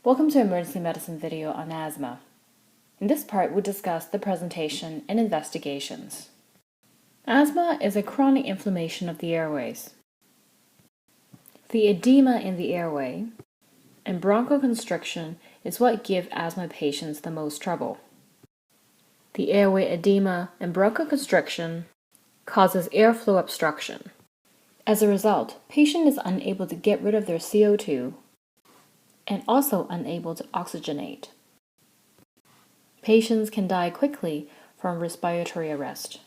Welcome to Emergency Medicine video on asthma. In this part, we'll discuss the presentation and investigations. Asthma is a chronic inflammation of the airways. The edema in the airway and bronchoconstriction is what give asthma patients the most trouble. The airway edema and bronchoconstriction causes airflow obstruction. As a result, patient is unable to get rid of their CO2 and also unable to oxygenate. Patients can die quickly from respiratory arrest.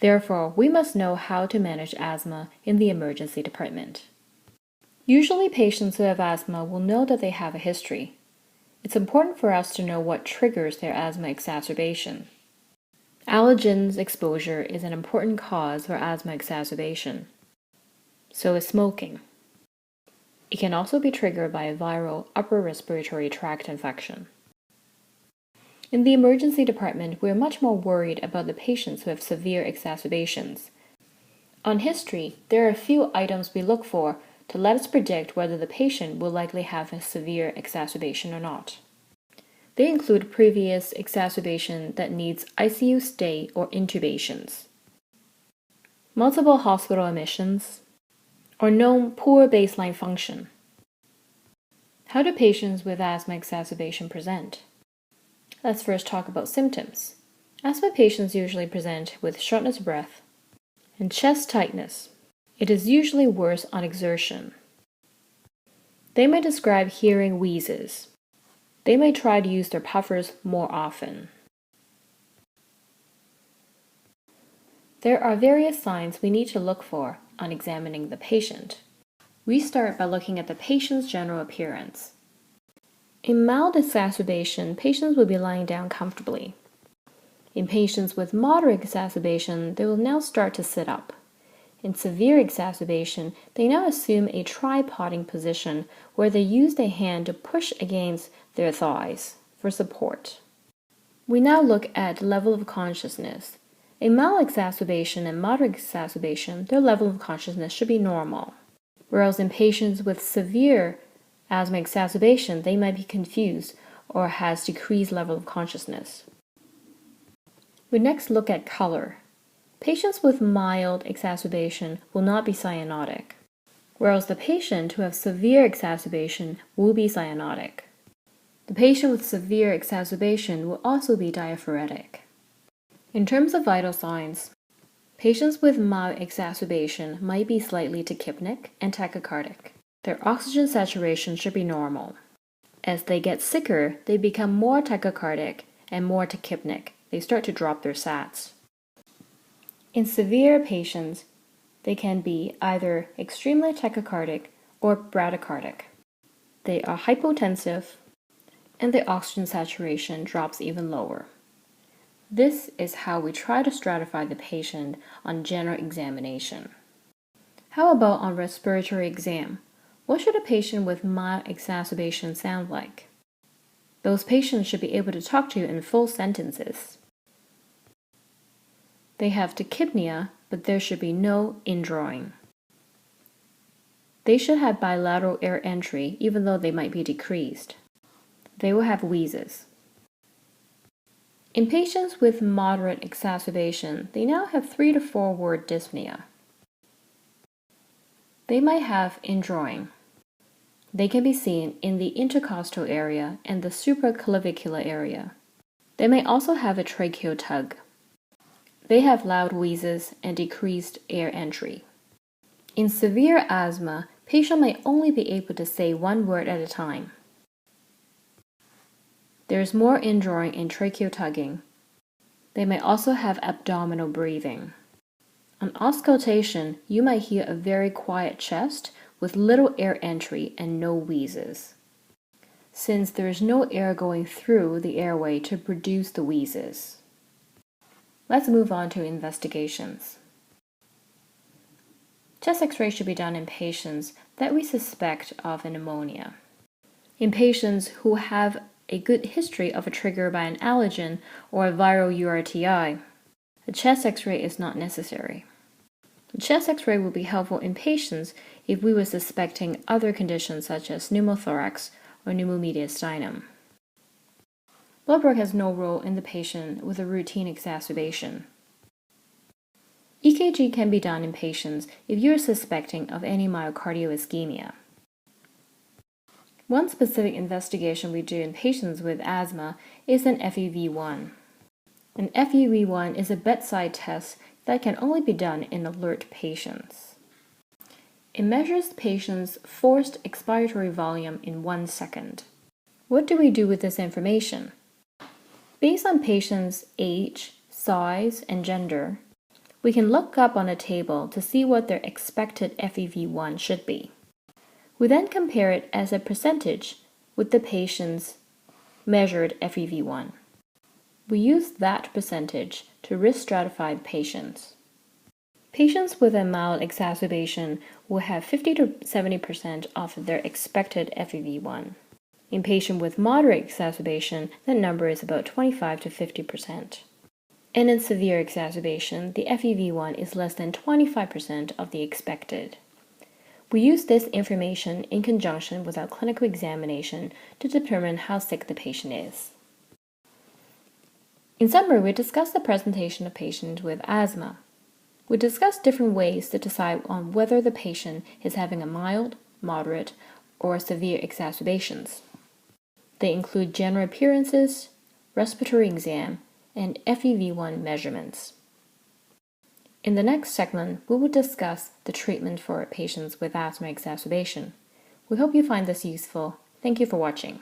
Therefore, we must know how to manage asthma in the emergency department. Usually, patients who have asthma will know that they have a history. It's important for us to know what triggers their asthma exacerbation. Allergens exposure is an important cause for asthma exacerbation. So is smoking. It can also be triggered by a viral upper respiratory tract infection. In the emergency department, we are much more worried about the patients who have severe exacerbations. On history, there are a few items we look for to let us predict whether the patient will likely have a severe exacerbation or not. They include previous exacerbation that needs ICU stay or intubations, multiple hospital admissions, or known poor baseline function. How do patients with asthma exacerbation present? Let's first talk about symptoms. Asthma patients usually present with shortness of breath and chest tightness. It is usually worse on exertion. They may describe hearing wheezes. They may try to use their puffers more often. There are various signs we need to look for on examining the patient. We start by looking at the patient's general appearance. In mild exacerbation, patients will be lying down comfortably. In patients with moderate exacerbation, they will now start to sit up. In severe exacerbation, they now assume a tripoding position where they use their hand to push against their thighs for support. We now look at level of consciousness. In mild exacerbation and moderate exacerbation, their level of consciousness should be normal. Whereas in patients with severe asthma exacerbation, they might be confused or has decreased level of consciousness. We next look at color. Patients with mild exacerbation will not be cyanotic, whereas the patient who has severe exacerbation will be cyanotic. The patient with severe exacerbation will also be diaphoretic. In terms of vital signs, patients with mild exacerbation might be slightly tachypnic and tachycardic. Their oxygen saturation should be normal. As they get sicker, they become more tachycardic and more tachypnic. They start to drop their sats. In severe patients, they can be either extremely tachycardic or bradycardic. They are hypotensive, and the oxygen saturation drops even lower. This is how we try to stratify the patient on general examination. How about on respiratory exam? What should a patient with mild exacerbation sound like? Those patients should be able to talk to you in full sentences. They have tachypnea, but there should be no indrawing. They should have bilateral air entry, even though they might be decreased. They will have wheezes. In patients with moderate exacerbation, they now have 3 to 4 word dyspnea. They might have indrawing. They can be seen in the intercostal area and the supraclavicular area. They may also have a tracheal tug. They have loud wheezes and decreased air entry. In severe asthma, patient may only be able to say one word at a time. There is more indrawing and tracheal tugging. They may also have abdominal breathing. On auscultation, you might hear a very quiet chest with little air entry and no wheezes, since there is no air going through the airway to produce the wheezes. Let's move on to investigations. Chest X-ray should be done in patients that we suspect of a pneumonia. In patients who have a good history of a trigger by an allergen or a viral URTI, the chest X-ray is not necessary. The chest X-ray will be helpful in patients if we were suspecting other conditions such as pneumothorax or pneumomediastinum. Blood work has no role in the patient with a routine exacerbation. EKG can be done in patients if you are suspecting of any myocardial ischemia. One specific investigation we do in patients with asthma is an FEV1. An FEV1 is a bedside test that can only be done in alert patients. It measures the patient's forced expiratory volume in 1 second. What do we do with this information? Based on patients' age, size, and gender, we can look up on a table to see what their expected FEV1 should be. We then compare it as a percentage with the patient's measured FEV1. We use that percentage to risk stratify patients. Patients with a mild exacerbation will have 50 to 70% of their expected FEV1. In patients with moderate exacerbation, that number is about 25 to 50%. And in severe exacerbation, the FEV1 is less than 25% of the expected. We use this information in conjunction with our clinical examination to determine how sick the patient is. In summary, we discussed the presentation of patients with asthma. We discussed different ways to decide on whether the patient is having a mild, moderate, or severe exacerbations. They include general appearances, respiratory exam, and FEV1 measurements. In the next segment, we will discuss the treatment for patients with asthma exacerbation. We hope you find this useful. Thank you for watching.